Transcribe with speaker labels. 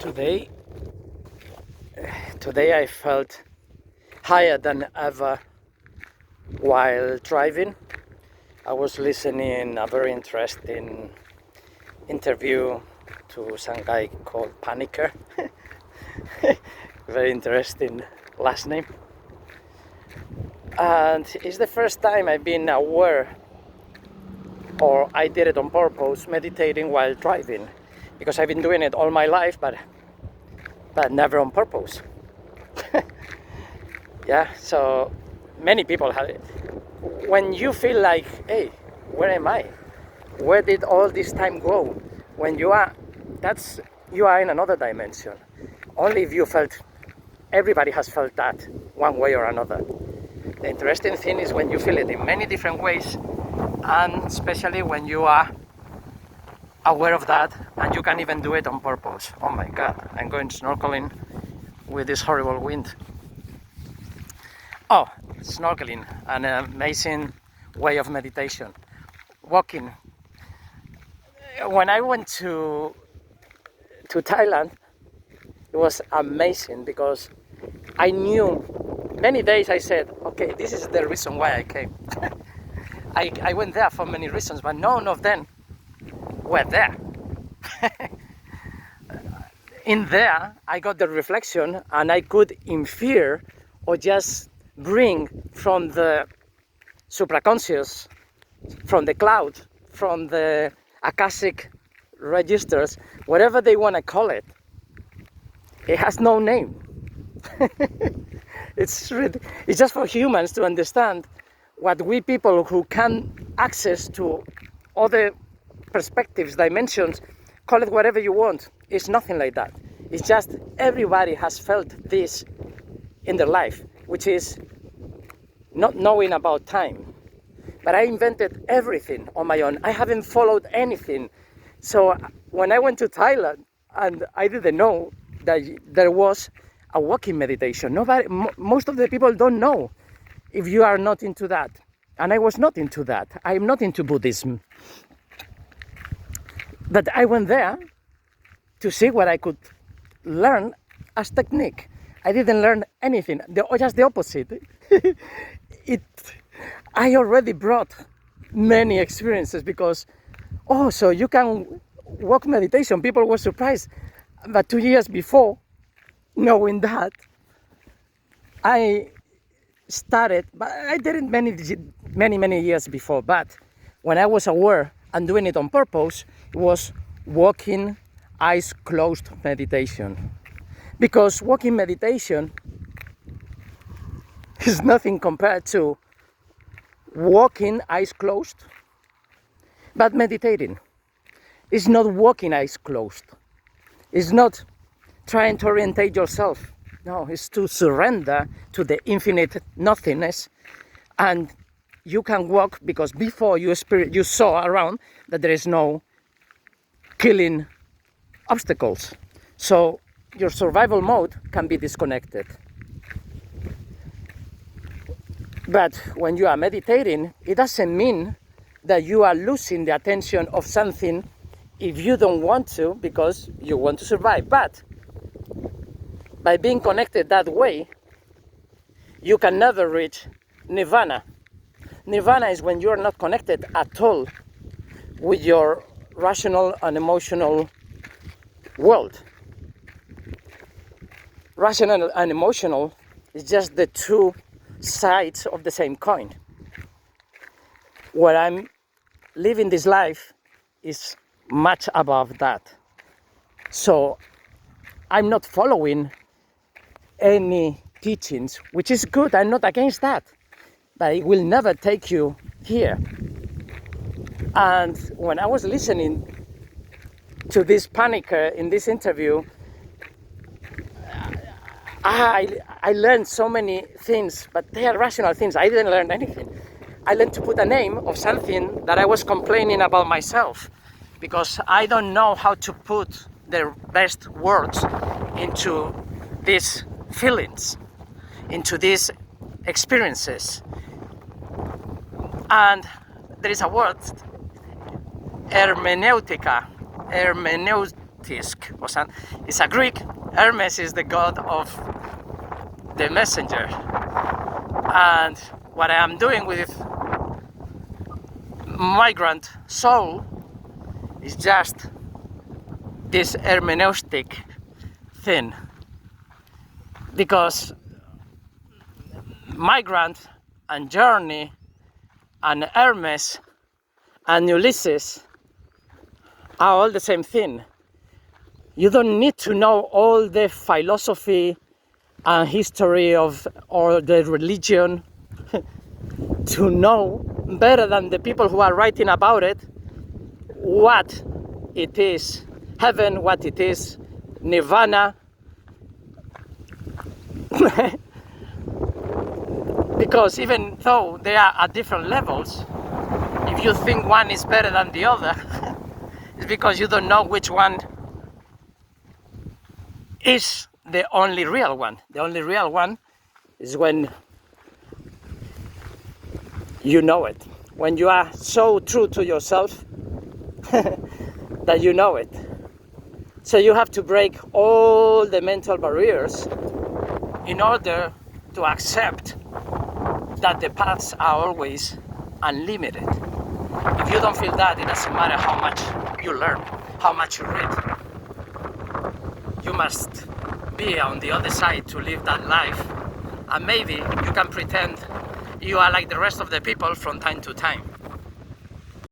Speaker 1: Today, today I felt higher than ever while driving. I was listening a very interesting interview to some guy called Paniker. Very interesting last name. And it's the first time I've been aware, or I did it on purpose, meditating while driving, because I've been doing it all my life, but never on purpose. Yeah, so many people have it. When you feel like, hey, where am I? Where did all this time go? When you are in another dimension. Only if you felt, everybody has felt that one way or another. The interesting thing is when you feel it in many different ways, and especially when you are aware of that, and you can even do it on purpose. Oh my God, I'm going snorkeling with this horrible wind. Oh, snorkeling, an amazing way of meditation. Walking. When I went to Thailand, it was amazing because I knew many days I said, okay, this is the reason why I came. I went there for many reasons, but none of them were there. In there, I got the reflection, and I could infer or just bring from the supraconscious, from the cloud, from the Akashic registers, whatever they want to call it. It has no name. It's just for humans to understand what we people who can access to other perspectives, dimensions, call it whatever you want. It's nothing like that. It's just everybody has felt this in their life, which is not knowing about time. But I invented everything on my own. I haven't followed anything. So when I went to Thailand, and I didn't know that there was a walking meditation. Most of the people don't know if you are not into that. And I was not into that. I am not into Buddhism. But I went there to see what I could learn as technique. I didn't learn anything, just the opposite. I already brought many experiences because, so you can walk meditation. People were surprised. But 2 years before, knowing that, I started, but I did it many years before. But when I was aware and doing it on purpose, it was walking, eyes closed meditation. Because walking meditation is nothing compared to walking eyes closed, but meditating. It's not walking eyes closed. It's not trying to orientate yourself. No, it's to surrender to the infinite nothingness, and you can walk because before you saw around that there is no killing obstacles. So your survival mode can be disconnected. But when you are meditating, it doesn't mean that you are losing the attention of something if you don't want to, because you want to survive. But by being connected that way, you can never reach nirvana. Nirvana is when you are not connected at all with your rational and emotional world. Rational and emotional is just the two sides of the same coin. Where I'm living this life is much above that. So I'm not following any teachings, which is good. I'm not against that, but it will never take you here. And when I was listening to this Paniker in this interview, I learned so many things, but they are rational things. I didn't learn anything. I learned to put a name of something that I was complaining about myself, because I don't know how to put the best words into these feelings, into these experiences. And there is a word, hermeneutica, It's a Greek. Hermes is the god of the messenger. And what I am doing with migrant soul is just this hermeneutic thing, because migrant and journey and Hermes and Ulysses are all the same thing. You don't need to know all the philosophy and history of or the religion to know better than the people who are writing about it what it is heaven, what it is nirvana. Because even though they are at different levels, if you think one is better than the other, it's because you don't know which one is the only real one. The only real one is when you know it, when you are so true to yourself that you know it. So you have to break all the mental barriers in order to accept that the paths are always unlimited. If you don't feel that, it doesn't matter how much you learn, how much you read. You must be on the other side to live that life, and maybe you can pretend you are like the rest of the people from time to time.